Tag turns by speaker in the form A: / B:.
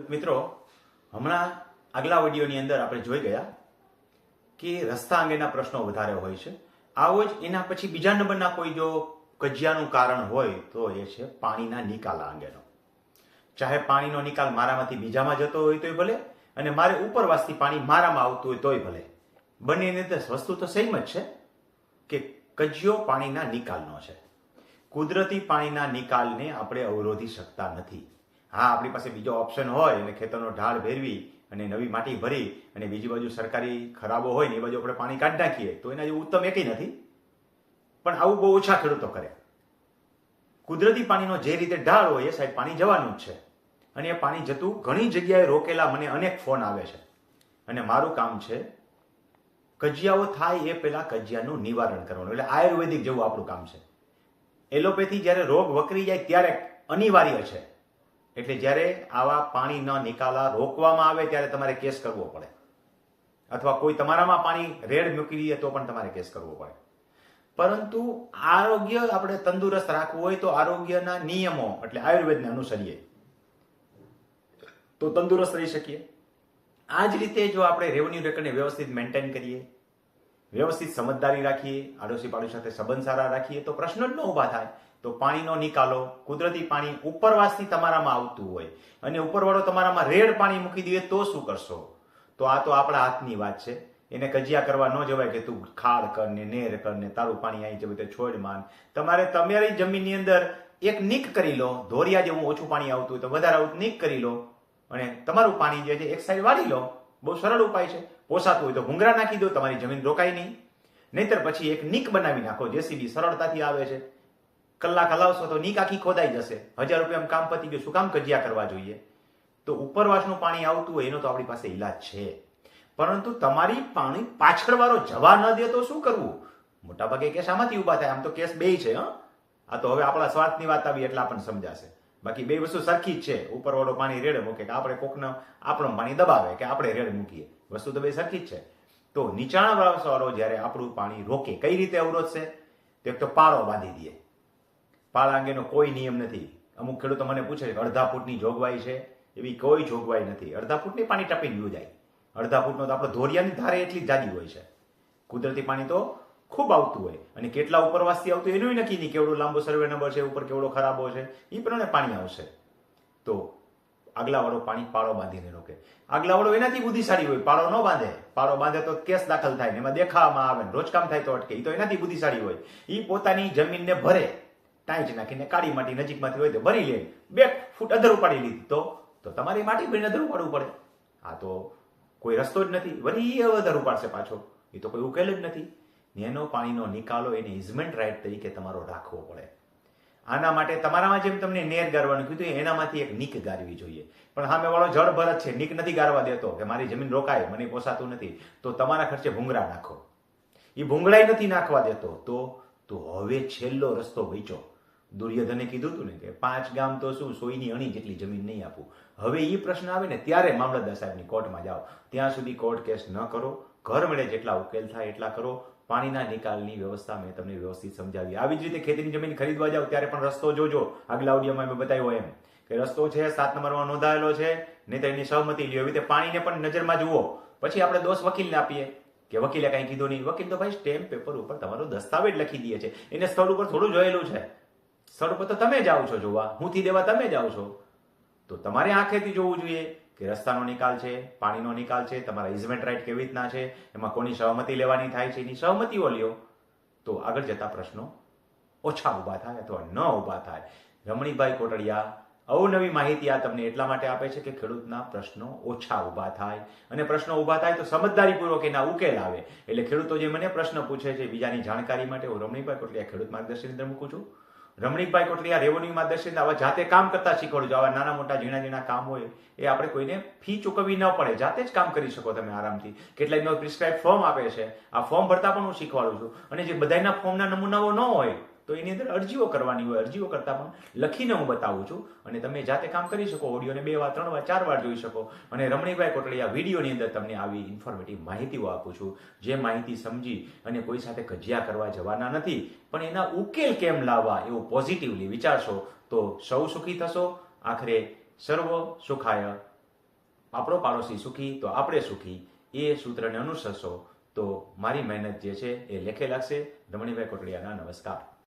A: ખેડૂત મિત્રો, હમણાં આગલા વિડીયોની અંદર આપણે જોઈ ગયા કે રસ્તા અંગેના પ્રશ્નો વધારે હોય છે. આવો જ એના પછી બીજા નંબરના કોઈ જો કજિયાનું કારણ હોય તો એ છે પાણીના નિકાલ અંગેનો. ચાહે પાણીનો નિકાલ મારામાંથી બીજામાં જતો હોય તોય ભલે, અને મારે ઉપરવાસથી પાણી મારામાં આવતું હોય તોય ભલે, બંનેની અંદર વસ્તુ તો સેમ જ છે કે કજિયો પાણીના નિકાલનો છે. કુદરતી પાણીના નિકાલને આપણે અવરોધી શકતા નથી. હા, આપણી પાસે બીજો ઓપ્શન હોય અને ખેતરનો ઢાળ ભેરવી અને નવી માટી ભરી અને બીજી બાજુ સરકારી ખરાબો હોય ને એ બાજુ આપણે પાણી કાઢી નાખીએ તો એના જેવું ઉત્તમ એકેય નથી. પણ આવું બહુ ઓછા ખેડૂતો કરે. કુદરતી પાણીનો જે રીતે ઢાળ હોય એ સાઈડ પાણી જવાનું જ છે, અને એ પાણી જતું ઘણી જગ્યાએ રોકેલા મને અનેક ફોન આવે છે. અને મારું કામ છે કજિયાઓ થાય એ પહેલા કજિયાનું નિવારણ કરવાનું. એટલે આયુર્વેદિક જેવું આપણું કામ છે. એલોપેથી જ્યારે રોગ વકરી જાય ત્યારે અનિવાર્ય છે. એટલે જ્યારે આવા પાણીના નિકાલા રોકવામાં આવે ત્યારે તમારે કેસ કરવો પડે, અથવા કોઈ તમારામાં પાણી રેડ મૂકી દે તો પણ તમારે કેસ કરવો પડે. પરંતુ આરોગ્ય આપણે તંદુરસ્ત રાખવું હોય તો આરોગ્યના નિયમો એટલે આયુર્વેદને અનુસરીએ તો તંદુરસ્ત રહી શકીએ. આ જ રીતે જો આપણે રેવન્યુ રેકર્ડને વ્યવસ્થિત મેન્ટેન કરીએ, વ્યવસ્થિત સમજદારી રાખીએ, આડોશી પાડોશી સાથે સંબંધ સારા રાખીએ તો પ્રશ્ન જ ન ઊભા થાય. તો પાણીનો નિકાલો, કુદરતી પાણી ઉપરવાસથી તમારામાં આવતું હોય અને ઉપરવાળો તમારામાં રેડ પાણી મૂકી દે તો શું કરશો? તો આ તો આપણા હાથની વાત છે. એને કજિયા કરવા ન જવાય કે તું ખાડ કર ને નેર કર ને તારું પાણી આવી જવું તો છોડ માન. તમારી જમીનની અંદર એક નીક કરી લો, ધોરિયા જેવું ઓછું પાણી આવતું હોય તો વધારે આવતું નીક કરી લો અને તમારું પાણી જે છે એક સાઈડ વાળી લો. બહુ સરળ ઉપાય છે. પોસાતું હોય તો ભૂંગરા નાખી દો, તમારી જમીન રોકાય નહીં. નહીતર પછી એક નીક બનાવી નાખો. જેસીબી સરળતાથી આવે છે, કલાક હલાવશો તો નીક આખી ખોદાઈ જશે. 1000 રૂપિયામાં કામ પતી ગયું. શું કામ કજિયા કરવા જોઈએ? તો ઉપરવાસનું પાણી આવતું હોય એનો તો આપણી પાસે ઈલાજ છે. પરંતુ તમારી પાણી પાછળ વાળો જવા ન દે તો શું કરવું? મોટાભાગે કેસ આમાંથી ઉભા થાય. આમ તો કેસ બે છે. આ તો હવે આપણા સ્વાર્થની વાત આવી એટલે આપણને સમજાશે. બાકી બે વસ્તુ સરખી જ છે. ઉપરવાળો પાણી રેડ મૂકે કે આપણે કોકને આપણું પાણી દબાવે કે આપણે રેડ મૂકીએ, વસ્તુ તો બે સરખી જ છે. તો નીચાણવાળો જ્યારે આપણું પાણી રોકે, કઈ રીતે અવરોધશે? તો એક તો પાળો બાંધી દે. પાળા અંગેનો કોઈ નિયમ નથી. અમુક ખેડૂતો મને પૂછે કે અડધા ફૂટની જોગવાઈ છે. એવી કોઈ જોગવાઈ નથી. અડધા ફૂટની પાણી ટપીને વ્યુ જાય. અડધા ફૂટનો તો આપણે ધોરિયાની ધારે એટલી જ જાજી હોય છે. કુદરતી પાણી તો ખૂબ આવતું હોય અને કેટલા ઉપરવાસથી આવતું એનું નક્કી નહીં. કેવડો લાંબો સર્વે નંબર છે, ઉપર કેવડો ખરાબો છે, એ પ્રમાણે પાણી આવશે. તો આગલાવાળો પાણી પાળો બાંધીને રોકે. આગલાવાળો એનાથી બુદ્ધિશાળી હોય, પાળો ન બાંધે. પાળો બાંધે તો કેસ દાખલ થાય ને એમાં દેખાવામાં આવે ને રોજકામ થાય તો અટકે. એ તો એનાથી બુદ્ધિશાળી હોય. એ પોતાની જમીનને ભરે, ટાંચ નાખીને કાળી માટી નજીકમાંથી હોય તો ભરી લે. 2 ફૂટ અધર ઉપાડી લીધી તો તમારે માટી ભરીને અધર ઉપાડવું પડે. આ તો કોઈ રસ્તો જ નથી. વળી અધર ઉપાડશે પાછો, એ તો કોઈ ઉકેલ જ નથી. એનો પાણીનો નિકાલો એને ઇઝમેન્ટ રાઇટ તરીકે તમારો રાખવો પડે. આના માટે તમારામાં જેમ તમને નેર ગારવાનું કીધું એનામાંથી એક નીક ગારવી જોઈએ. પણ સામે વાળો જળ ભરત છે, નીક નથી ગારવા દેતો કે મારી જમીન રોકાય, મને પોસાતું નથી, તો તમારા ખર્ચે ભૂંગળા નાખો. એ ભૂંગળાય નથી નાખવા દેતો તો હવે છેલ્લો રસ્તો વેચો. દુર્યોધને કીધું હતું ને કે 5 ગામ તો શું, 100ની અણી જેટલી જમીન નહીં આપું. હવે એ પ્રશ્ન આવે ને ત્યારે મામલતદાર સાહેબની કોર્ટમાં જાઓ. ત્યાં સુધી કોર્ટ કેસ ન કરો. ઘર મળે જેટલા ઉકેલ થાય એટલા કરો. પાણીના નિકાલની વ્યવસ્થા મેં તમને વ્યવસ્થિત સમજાવી. આવી જ રીતે ખેતીની જમીન ખરીદવા જાઓ ત્યારે પણ રસ્તો જોજો. આગલા ઓડિયોમાં મેં બતાવ્યો એમ કે રસ્તો છે 7 નંબરમાં નોંધાયેલો છે, નહીં તો એની સહમતિ લ્યો. એવી રીતે પાણીને પણ નજરમાં જુઓ. પછી આપણે દોષ વકીલને આપીએ કે વકીલે કાંઈ કીધું નહીં. વકીલ તો ભાઈ સ્ટેમ્પ પેપર ઉપર તમારો દસ્તાવેજ લખી દે છે. એને સ્થળ ઉપર થોડું જોયેલું છે. સ્થળ ઉપર તો તમે જાઓ છો જોવા, હુંથી દેવા તમે જાઓ છો. તો તમારે આંખેથી જોવું જોઈએ કે રસ્તાનો નિકાલ છે, પાણીનો નિકાલ છે, તમારા ઇઝમેન્ટ રાઇટ કેવી રીતના છે, એમાં કોની સહમતિ લેવાની થાય છે, એની સહમતિઓ લ્યો. તો આગળ જતા પ્રશ્નો ઓછા ઊભા થાય અથવા ન ઊભા થાય. રમણીકભાઈ કોટડિયા અવનવી માહિતી આ તમને એટલા માટે આપે છે કે ખેડૂતના પ્રશ્નો ઓછા ઊભા થાય, અને પ્રશ્નો ઊભા થાય તો સમજદારીપૂર્વક એના ઉકેલ આવે. એટલે ખેડૂતો જે મને પ્રશ્ન પૂછે છે બીજાની જાણકારી માટે, હું રમણીકભાઈ કોટડિયા ખેડૂત માર્ગદર્શન કેન્દ્ર મૂકું છું. રમણીકભાઈ કોટડિયા રેવન્યુ માર્ગદર્શન આવા જાતે કામ કરતા શીખવાડું છું. આવા નાના મોટા ઝીણા કામ હોય એ આપણે કોઈને ફી ચૂકવવી ન પડે, જાતે જ કામ કરી શકો તમે આરામથી. કેટલાક પ્રિસ્ક્રાઇબ ફોર્મ આપે છે, આ ફોર્મ ભરતા પણ હું શીખવાડું છું. અને જે બધાના ફોર્મના નમૂનાઓ ન હોય તો એની અંદર અરજીઓ કરવાની હોય. અરજીઓ કરતા પણ લખીને હું બતાવું છું અને તમે જાતે કામ કરી શકો. ઓડિયોને 2 વાર 3 વાર 4 વાર જોઈ શકો. અને રમણીકભાઈ કોટડિયા વિડીયોની અંદર તમને આવી ઇન્ફોર્મેટિવ માહિતીઓ આપું છું. જે માહિતી સમજી અને કોઈ સાથે કજિયા કરવા જવાના નથી, પણ એના ઉકેલ કેમ લાવવા એવું પોઝિટિવલી વિચારશો તો સૌ સુખી થશો. આખરે સર્વ સુખાય આપણો પાડોશી સુખી તો આપણે સુખી, એ સૂત્રને અનુસરશો તો મારી મહેનત જે છે એ લેખે લાગશે. રમણીભાઈ કોટડિયાના નમસ્કાર.